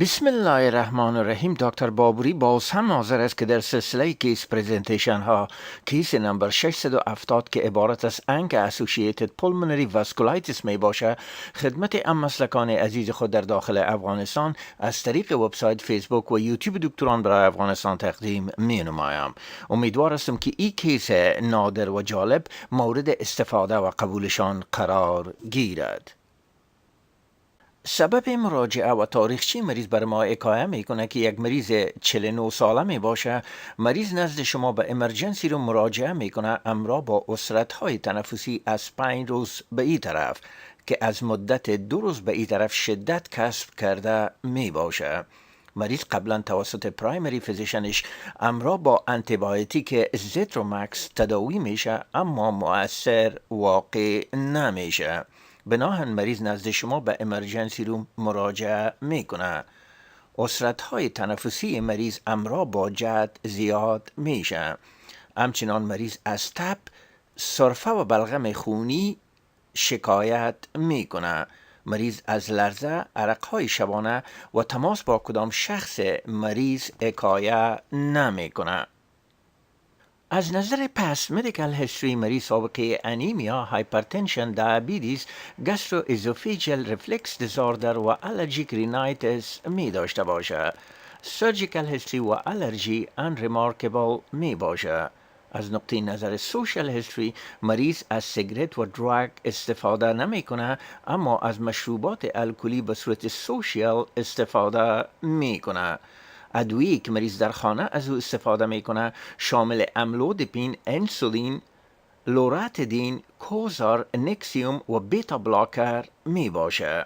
بسم الله الرحمن الرحیم. دکتر بابری باز هم حاضر است که در سلسله کیس پریزنتیشن ها کیس نمبر 670 که عبارت از ANCA Associated pulmonary vasculitis می باشه خدمت ام مسلکان عزیز خود در داخل افغانستان از طریق وبسایت، فیسبوک و یوتیوب دکتران برای افغانستان تقدیم می نمایم. امیدوار هستم که این کیس نادر و جالب مورد استفاده و قبولشان قرار گیرد. سبب مراجعه و تاریخچه مریض بر ما حکایه میکنه که یک مریض 49 ساله می باشه. مریض نزد شما به امرجنسی رو مراجعه میکنه امرا با اسرت‌های تنفسی از 5 روز به این طرف که از مدت 2 روز به این طرف شدت کسب کرده می باشه. مریض قبلا توسط پرایمری فیزیشنش امرا با انتیبیوتیک زیترومکس تداوی میشه اما مؤثر واقع نمیشه. بناهن مریض نزد شما به امرجنسی رو مراجعه میکنه. اسرت‌های تنفسی مریض امرا با جد زیاد میشه. همچنان مریض از تب، سرفه و بلغم خونی شکایت میکنه. مریض از لرزه، عرقهای شبانه و تماس با کدام شخص مریض حکایه نمیکنه. از نظر پس مدیکال هیستوری مریض سابقه انیمیا، هایپرتنشن، دیابتیس، گاسترو ایزوفیجل ریفلکس دیزاردر و الرژیک رینایتس می داشته باشه. سرجیکال هیستوری و الرژی انریمارکبل می باشه. از نقطه نظر سوشال هیستوری مریض از سیگرت و دراگ استفاده نمی کنه اما از مشروبات الکلی به صورت سوشیال استفاده می کنه. ادویه‌ای که مریض در خانه از او استفاده میکنه شامل املودپین، انسولین، لوراتیدین، کوزار، نکسیوم و بیتا بلاکر می باشه.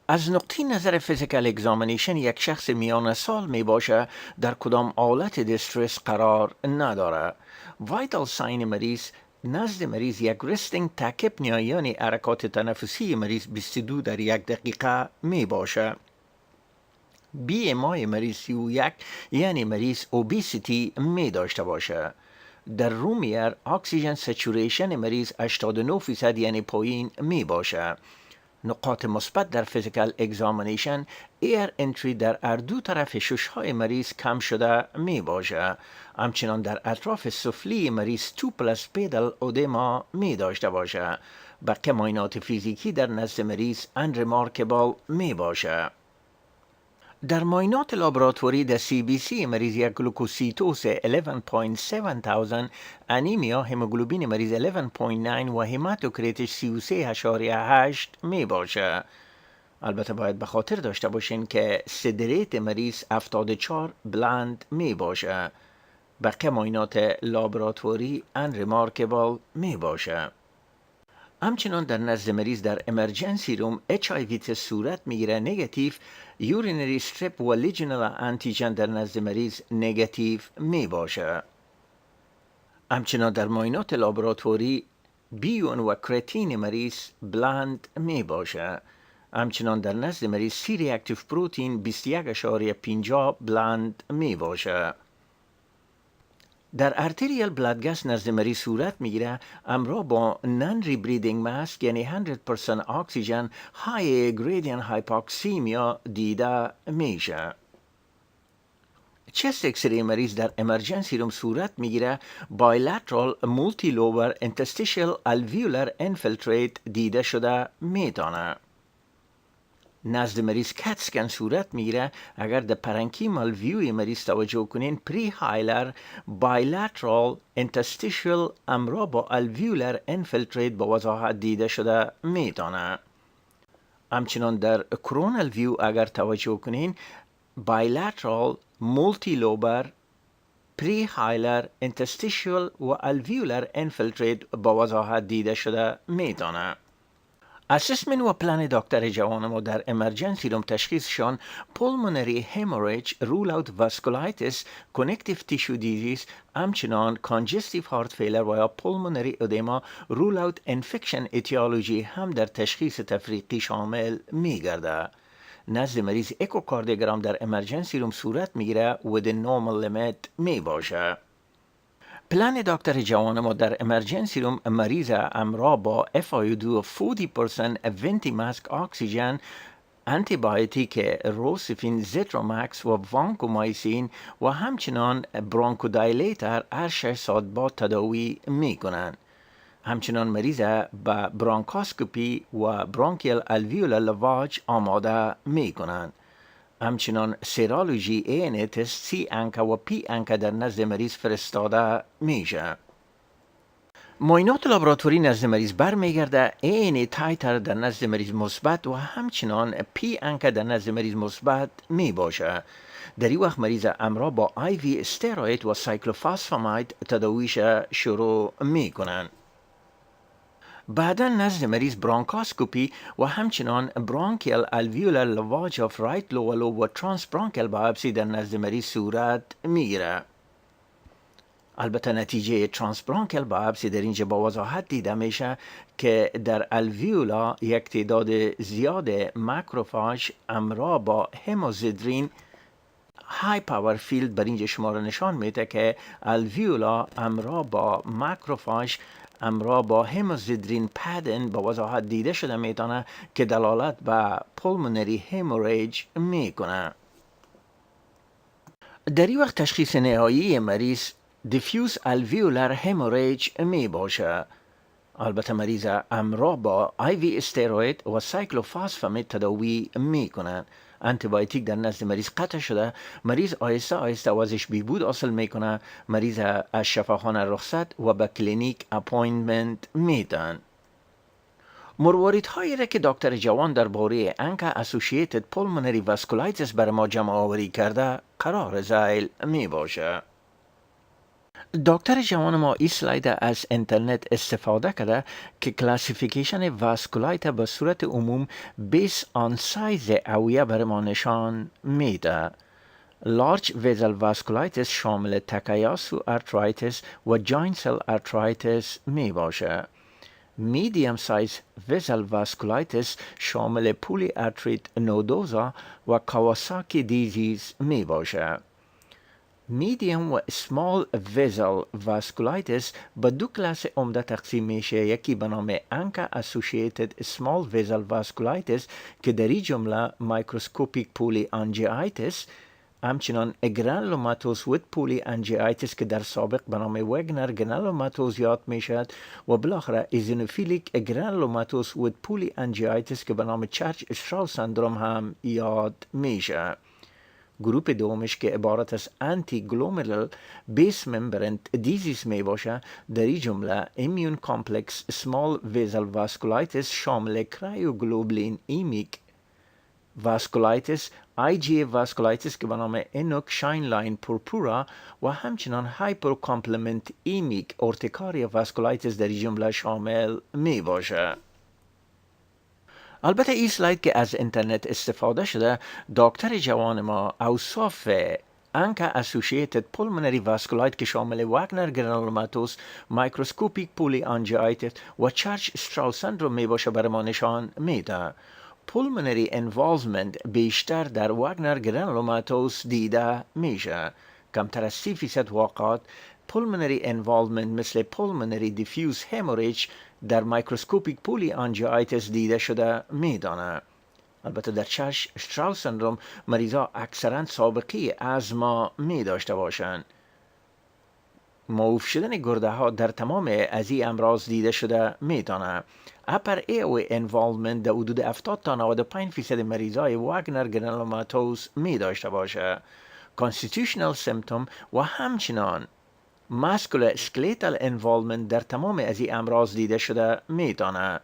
از نقطه نظر فیزیکال اگزامینیشن یک شخص میان سال می باشه، در کدام حالت دیسترس قرار نداره. وایتال ساین مریض نزد مریض یک رستینگ تاکیپنیا یعنی حرکات تنفسی مریض 22 در یک دقیقه می باشه. بی ام آی مریض 31 یعنی مریض اوبیسیتی می داشته باشه. در رومیر اکسیژن سچوریشن مریض 89% یعنی پایین می باشه. نقاط مثبت در فیزیکال اگزامینیشن ایر انتری در هر دو طرف ششهای مریض کم شده می باشه. همچنان در اطراف سفلی مریض 2+ پیدل اودما می داشته باشه. بقیه معاینات فیزیکی در نزد مریض انریمارکبل می باشه. در معاینات لابراتوری در CBC مریض یک گلوکوسیتوز 11.7000، انیمیا، هموگلوبین مریض 11.9 و هماتوکریتش 33.8 می باشه. البته باید به خاطر داشته باشین که سدریت مریض 74 بلند می باشه. بقیه معاینات لابراتوری انریمارکبل می باشه. همچنان در نزد مریض در امرجنسی روم HIV تست صورت میگیره نگاتیو، یورینری استریپ و لیژنل انتیجن در نزد مریض نگاتیو می باشه. همچنان در معاینات لابراتوری بیون و کراتین مریض بلند می باشه. همچنان در نزد مریض سی ریاکتیو پروتین 21.50 بلند می باشه. در ارتریال بلاد گاز نزد مریض صورت میگیره امرا با نان ریبریدینگ ماسک یعنی 100% اکسیژن های گریدین هایپوکسیمیا دیده میشه. چست اکسری مریض در امرجنسی روم صورت میگیره بایلاترال مولتی لوبر انتستیشل الویولر انفیلتریت دیده شده میتونه. نزد مریض کت سکن صورت میگیره اگر در پرنکیمال ویوی مریض توجه کنین پری هایلر بایلاترال انتستیشل امرا با الویولر انفیلتریت با وضاحت دیده شده میتونه. همچنان در کرونال ویو اگر توجه کنین بایلاترال مولتی لوبر پری هایلر انتستیشل و الویولر انفیلتریت با وضاحت دیده شده میتونه. اسسمنت و پلان دکتر جوان ما در امرجنسی روم تشخیصشان پولمونری هموریج، رول اوت واسکولایتس، کنکتیو تیشو دیزیز، همچنان کانجستیو هارت فیلر و یا پولمونری ادما، رول اوت انفکشن ایتیولوژی هم در تشخیص تفریقی شامل میگرده. نزد مریض اکوکاردیوگرام در امرجنسی روم صورت میگیره و د نورمال لیمیت می باشه. پلان دکتر جوان ما در امرجنسی روم مریض امرا با FiO2 40% ونتی ماسک اکسیژن انتیبیوتیک روسفین، زیترومکس و وانکومایسین و همچنان برانکودایلیتر هر 6 ساعت بعد تداوی می کنند. همچنان مریض به برانکاسکوپی و برانکیل الویولار لواج آماده می کنند. همچنان سیرالوژی ANA تست C-ANCA و P-ANCA در نزد مریض فرستاده میشه. معاینات لابراتوری نزد مریض برمیگرده ANA تایتر در نزد مریض مثبت و همچنان P-ANCA در نزد مریض مثبت می باشه. در این وقت مریض همراه با IV استروئید و سایکلوفاسفامید تداویش شروع می کنن. بعدا نزد مریض برانکاسکوپی و همچنان برانکیل الویولار لواج آف رایت لوولو و ترانس برانکیل بایوپسی در نزد مریض صورت میگیره. البته نتیجه ترانس برانکیل بایوپسی در اینجا با وضاحت دیده میشه که در الویولا یک تعداد زیاد ماکروفاژ همراه با هموزیدرین های پاور فیلد بر اینجا شما را نشان میده که الویولا همراه با ماکروفاژ همراه با هموزیدرین پدن با وضاحت دیده شده میتونه که دلالت به پولمونری هموریج میکنه. در این وقت تشخیص نهایی مریض دیفیوز الویولار هموریج می باشه. البته مریض همراه با IV استروئید و سایکلوفاسفامید تداوی می کنند. انتیبیوتیک در نزد مریض قطع شده، مریض آهسته آهسته وضعش بهبود حاصل میکنه، مریض از شفاخانه رخصت و به کلینیک اپاینتمنت میدن. مرواریدهایی را که دکتر جوان درباره ANCA Associated pulmonary vasculitis بر ما جمع آوری کرده قرار ذیل می باشه. دکتر جوان ما این سلاید از اینترنت استفاده کرده که کلاسیفیکیشن واسکولایت به صورت عموم بیس آن سایز اویه بر ما نشان میده. لارج ویزل واسکولایتس شامل تاکایاسو ارترایتس و جاینسل ارترایتس می باشه. میدیم سایز ویزل واسکولایتس شامل پولی ارتریت نودوزا و کاواساکی دیزیز می باشه. میدیم و سمال ویزل واسکولایتس به دو کلاس عمده تقسیم میشه، یکی به نام ANCA Associated Small Vessel Vasculitis که در این جمله مایکروسکوپیک پولی انجیایتس، همچنان گرانولوماتوس ویت پولی انجیایتس که در سابق به نام وگنر گرانولوماتوس یاد میشد و بالاخره ایزینوفیلیک گرانولوماتوس ویت پولی انجیایتس که به نام چرچ استراو سندروم هم یاد میشه. گروپ دومش که عبارت از انتی گلومرال بیس ممبرنت دیزیز می باشه، در این جمله ایمیون کامپلکس سمال ویزل واسکولایتس شامل کرایوگلوبولین ایمیک واسکولایتس، IgA واسکولایتس که به نام انوک شاین لاین پورپورا و همچنان هایپر کامپلمنت ایمیک اورتیکاریا واسکولایتس در این جمله شامل می باشه. البته این سلاید که از اینترنت استفاده شده، دکتر جوان ما اوصاف ANCA Associated pulmonary vasculitis که شامل واگنر گرانولوماتوس، مایکروسکوپیک پولی انجیایتس و چرچ استراو سندروم می باشه بر ما نشان میده. پولمونری انوالومنت بیشتر در واگنر گرانولوماتوس دیده میشه. کمتر از 30% واقعات پولمونری انوالومنت مثل پولمونری دیفیوز هموریج در مایکروسکوپیک پولی انجیایتس دیده شده میدانه. البته در چرچ استراو سندروم مریضا اکثرا سابقه ازما می داشته باشند. معوف شدن گرده ها در تمام از این امراض دیده شده میتونه. اپر ایو انوالومنت در حدود 70 تا 95% مریضای واگنر گرانولوماتوس می داشته باشه. کانستیتوشنال سیمپتوم و همچنان ماسکولار اسکلیتال انوالومنت در تمام از این امراض دیده شده میتونه.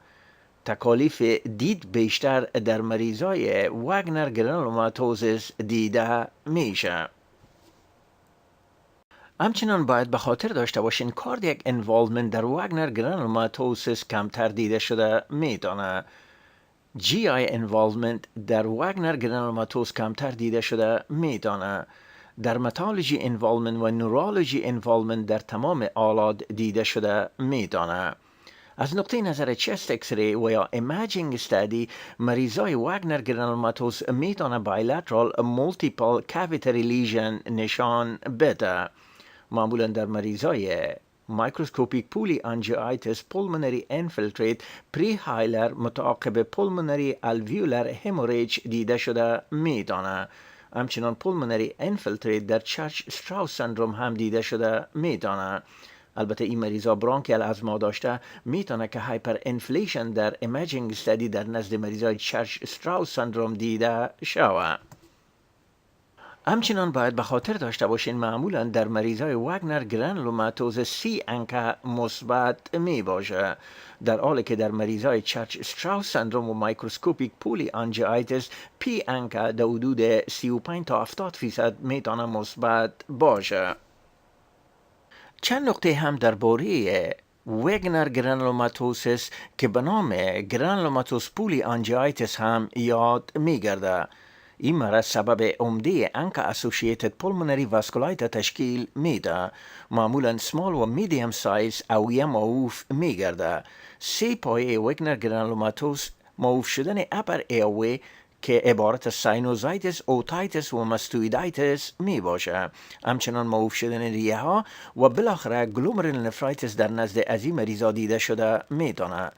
تکالیف دید بیشتر در مریضای واگنر گرانولوماتوزیس دیده میشه. همچنان باید به خاطر داشته باشین کاردیاک انوالومنت در واگنر گرانولوماتوزیس کمتر دیده شده میتونه. GI انوالومنت در واگنر گرانولوماتوز کمتر دیده شده میتونه. درماتولوژی انوالومنت و نورولوژی انوالومنت در تمام آلات دیده شده میتونه. از نقطه نظر چست اکسری و یا ایمیجینگ استادی مریضای واگنر گرانولوماتوز میتونه بایلاترال مولتیپل کاویتری لیژن نشان بده. معمولا در مریضای مایکروسکوپیک پولی آنژیایتس پولمونری انفیلتریت پری هایلر متعاقب پولمونری الویولر هموریج دیده شده میدانه. همچنان پولمونری انفیلتریت در چرچ استراوس سندروم هم دیده شده میدانه. البته این مریضا برانکیال ازما داشته میتونه که هایپر انفلیشن در ایمیجینگ استادی در نزد مریضای چرچ استراوس سندروم دیده شود. همچنان باید به خاطر داشته باشین معمولا در مریضای واگنر گرانولوماتوز سی انکا مثبت می باشه، در حالی که در مریضای چرچ استراوس سندروم و مایکروسکوپیک پولی آنژیایتس پی انکا در حدود 35 تا 70% میتونه مثبت باشه. چند نکته هم درباره وگنر گرانولوماتوسیس که به نام گرانولوماتوس پولی آنژیایتس هم یاد میگرده. این مرض سبب عمده ANCA Associated pulmonary vasculitis تشکیل میده. معمولا سمال و میدیم سایز اویه معروف میگرده. 3 پایه وگنر گرانولوماتوس معروف شدن اپر ایروی که عبارت از ساینوزایتس، اوتایتس و مستویدایتس می باشه. همچنان معروف شدن ریه ها و بالاخره گلومرول نفرایتس در نزد از این مریضا دیده شده می دانه.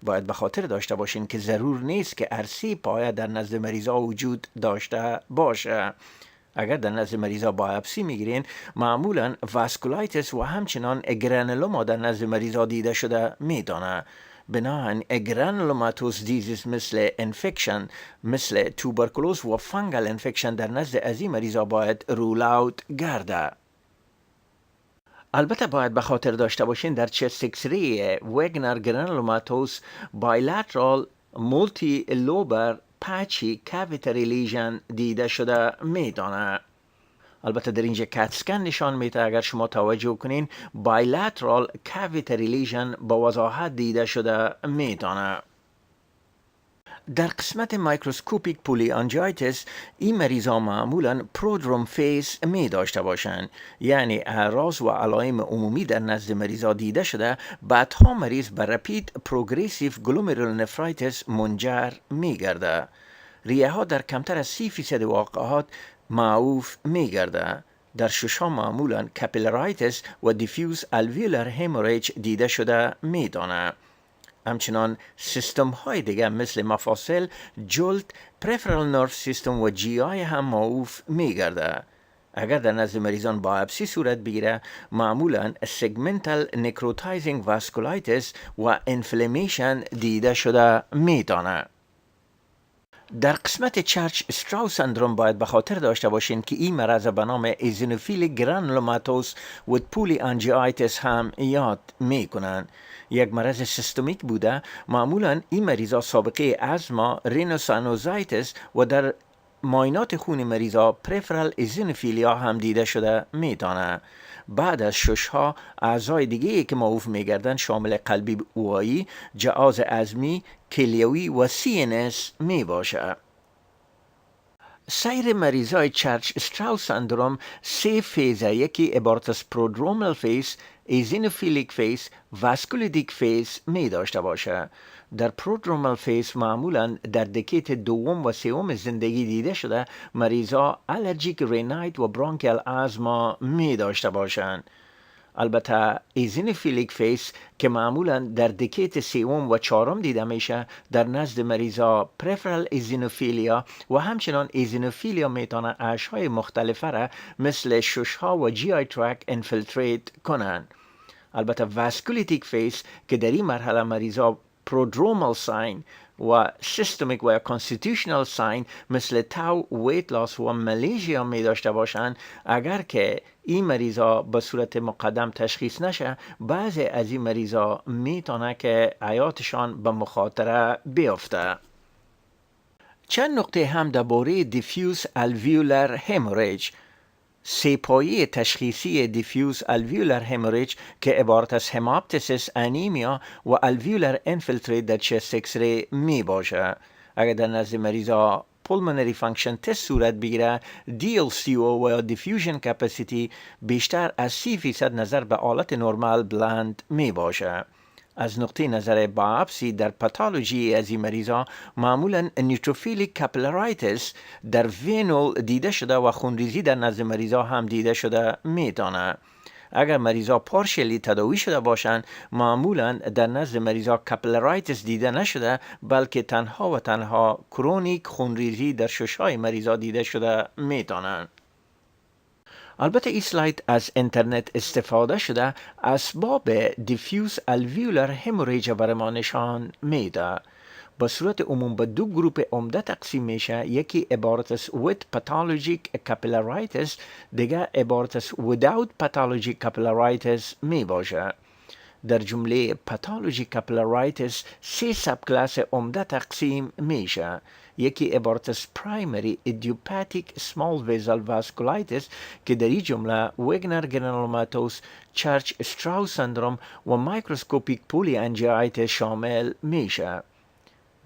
باید به خاطر داشته باشین که ضرور نیست که ارسی پایه در نزد مریضا وجود داشته باشه. اگر در نزد مریضا بایپسی میگیرین معمولا واسکولایتس و همچنان گرانولوما در نزد مریضا دیده شده میدانه. بنابراین گرانولوماتوس دیزیز مثل انفکشن مثل توبرکلوز و فنگل انفکشن در نزد از این مریضا باید رول اوت گرده. البته باید به خاطر داشته باشین در چست اکسری وگنر گرانولوماتوس بایلاترال مولتی لوبر پچی کاویتری لیژن دیده شده میدانه. البته در اینجا کت اسکن نشان میده اگر شما توجه کنین بایلاترال کاویتری لیژن با وضاحت دیده شده میدانه. در قسمت مایکروسکوپیک پولی آنژیایتس این مریضا معمولا پرودروم فیز می داشته باشند، یعنی اعراض و علائم عمومی در نزد مریضا دیده شده بعدها مریض به رپید پروگریسیو گلومرول نفرایتس منجر می گرده. ریه ها در کمتر از 30% واقعات معروف می گرده. در ششها معمولا کپیلارایتس و دیفیوز الویولر هموریج دیده شده می دانه. همچنان سیستم های دیگه مثل مفاصل، جلد، پریفرال نرف سیستم و جی آی هم معروف می گرده. اگر در نزد مریضان بایپسی صورت بگیره معمولا سگمنتال نکروتایزینگ واسکولایتس و انفلمیشن دیده شده می دانه. در قسمت چرچ استراوس سندروم باید به خاطر داشته باشین که این مرض به نام ایزینوفیلیک گرانولوماتوس و پولی آنژیایتس هم یاد می کنن. یک مرض سیستمیک بوده. معمولا این مریضا سابقه ازما، رینوسانوزایتس و در ماینات خون مریضا پریفرال ایزینوفیلیا هم دیده شده می دانه. بعد از ششها اعضای دیگه که معروف میگردن شامل قلبی اوایی، جهاز هضمی، کلیوی و CNS می باشه. سایر مریضای چرچ استراوس سندروم 3 فیزه، یکی عبارت از پرودرومال فیز، ایزینوفیلیک فیز، واسکولیتیک فیز می داشته باشه. در پرودرومال فیز معمولا در دکیت دوم و سوم زندگی دیده شده مریضا الرژیک رینایت و برانکیال آزما می داشته باشند. البته ایزینوفیلیک فیز که معمولا در دکیت سوم و چهارم دیده میشه در نزد مریضا پریفرال ایزینوفیلیا و همچنان ایزینوفیلیا میتونه اشهای مختلفه را مثل ششها و جی آی ترک انفیلتریت کنن. البته واسکولیتیک فیز که در این مرحله مریضا پرودرومال ساین و سیستمیک و کانستیتوشنال ساین مثل تاو، ویت لاس و ملیژیا می داشته باشند. اگر که این مریضا به صورت مقدم تشخیص نشه بعضی از این مریضا میتونه که حیاتشان به مخاطره بیفته. چند نکته هم درباره دیفیوز الویولر هموریج. 3 پایه تشخیصی دیفیوز الویولر هموریج که عبارت از هماپتیسیس، انیمیا و الویولر انفیلتریت در چست اکسری می باشه. اگر در نزد مریضا پولمونری فانکشن تست صورت بگیره DLCO و دیفیوژن کپاسیتی بیشتر از 30% نظر به حالت نرمال بلند می باشه. از نقطه نظر بایپسی در پاتولوژی از این مریضا معمولا نیوتروفیلیک کاپیلارایتس در وینول دیده شده و خونریزی در نزد مریضا هم دیده شده میتونه. اگر مریضا پارشلی تداوی شده باشند، معمولا در نزد مریضا کاپیلارایتس دیده نشده، بلکه تنها و تنها کرونیک خونریزی در ششهای مریضا دیده شده میتونند. البته این سلاید از اینترنت استفاده شده اسباب دیفیوز الویولر هموریج برای ما نشان میده. به صورت عموم به دو گروه عمده تقسیم میشه. یکی عبارت است with pathologic capillaritis، دیگه عبارت است without pathologic capillaritis می باشه. در جمله pathologic capillaritis 3 سب کلاس عمده تقسیم میشه. یکی عبارت از primary idiopathic small vessel vasculitis که در این جمله وگنر گرانولوماتوس، چرچ استراوس سندروم و مایکروسکوپیک پولی انجیایتس شامل میشه.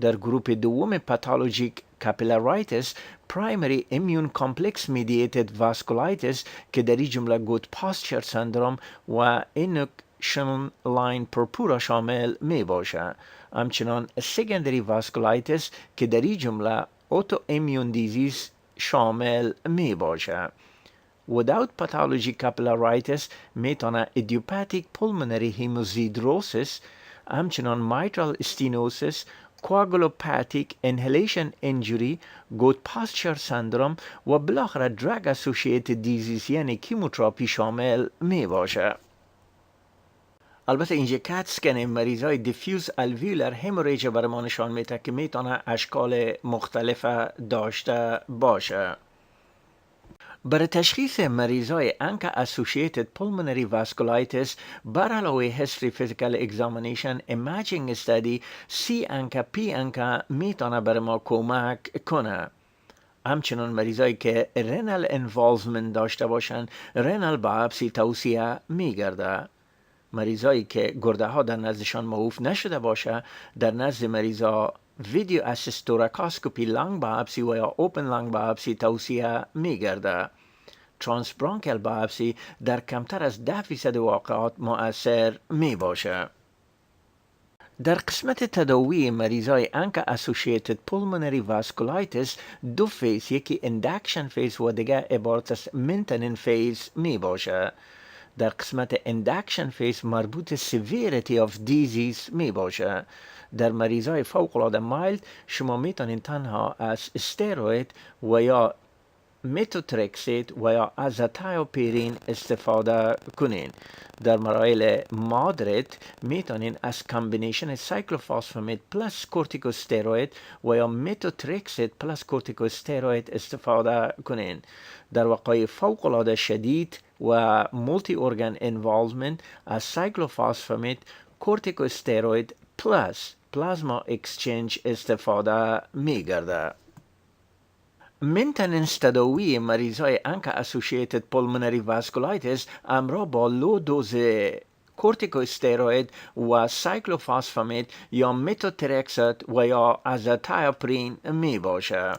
در گروه دوم pathologic capillaritis primary immune complex mediated vasculitis که در این جمله گود پاستچر سندروم و induction line purpura شامل می باشه. همچنان secondary vasculitis که در این جمله autoimmune disease شامل می باشه. Without pathologic capillaritis میتونه idiopathic pulmonary hemosiderosis، همچنان mitral stenosis، coagulopathic inhalation injury، گود پاستچر سندروم و بالاخره drug associated disease یعنی کیموتراپی شامل می باشه. البته اینجا کت سکن مریضای دیفیوز الویولر هموریج برای ما نشان میده که میتونه اشکال مختلف داشته باشه. برای تشخیص مریضای ANCA Associated pulmonary vasculitis بر علاوه history physical examination imaging study ANCA ANCA میتونه برای ما کمک کنه. همچنان مریضایی که renal involvement داشته باشن renal biopsy توصیه میگرده. مریضایی که گرده ها در نزدشان معوف نشده باشه در نزد مریضا ویدیو اسیست توراکاسکوپی لانگ بایپسی و یا اوپن لانگ بایپسی توصیه میگرده. ترانسبرانکل بایپسی در کمتر از 10% واقعات مؤثر می باشه. در قسمت تداوی مریضای ANCA Associated pulmonary vasculitis دو فیز، یکی اندکشن فیز و دیگه عبارت از maintenance فیز می باشه. در قسمت اندکشن فیز مربوط severity of disease می باشه. در مریضای فوق العاده مایلد شما میتونین تنها از استروید و یا متوترکسید و یا ازاتایوپیرین استفاده کنین. در مراحل مادرت میتونین از کامبینیشن سایکلوفاسفامید پلس کورتیکوستروید و یا متوترکسید پلس کورتیکوستروید استفاده کنین. در وقایع فوق العاده شدید و مولتی ارگان انوالومنت از سایکلوفاسفامید، کورتیکوستروید پلس پلازما اکسچنج استفاده میگرده. مینتننس تداوی مریضای ANCA Associated pulmonary vasculitis همراه با لو دوز کورتیکوستروید و سایکلوفاسفامید یا متوترکسات و یا ازاتایوپرین می باشه.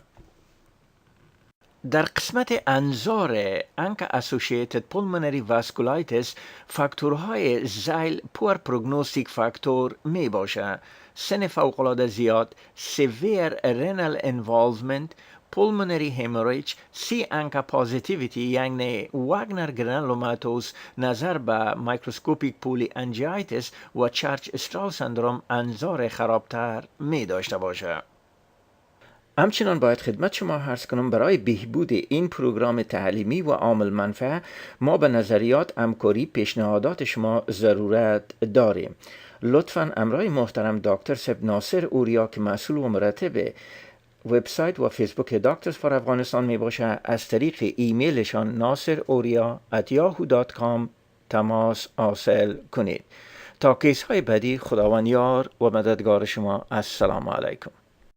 در قسمت انظار ANCA Associated pulmonary vasculitis فاکتورهای زیل پور پروگنوستیک فاکتور می باشه. سن فوق‌العاده زیاد، severe renal involvement، pulmonary hemorrhage، ANCA positivity یعنی واگنر گرانولوماتوس نظر به مایکروسکوپیک پولی انجیایتس و چرچ استراوس سندروم انظار خرابتر می داشته باشه. همچنان باید خدمت شما عرض کنم برای بهبود این پروگرام تعلیمی و عامل منفعه ما به نظریات همکاری پیشنهادات شما ضرورت داریم. لطفاً امرای محترم دکتر سب ناصر اوریا که مسئول و مرتب وبسایت و فیسبوک دکترز فار افغانستان می باشه از طریق ایمیلشان naseroria@yahoo.com تماس حاصل کنید. تا کیس های بعدی خداوند یار و مددگار شما. السلام علیکم.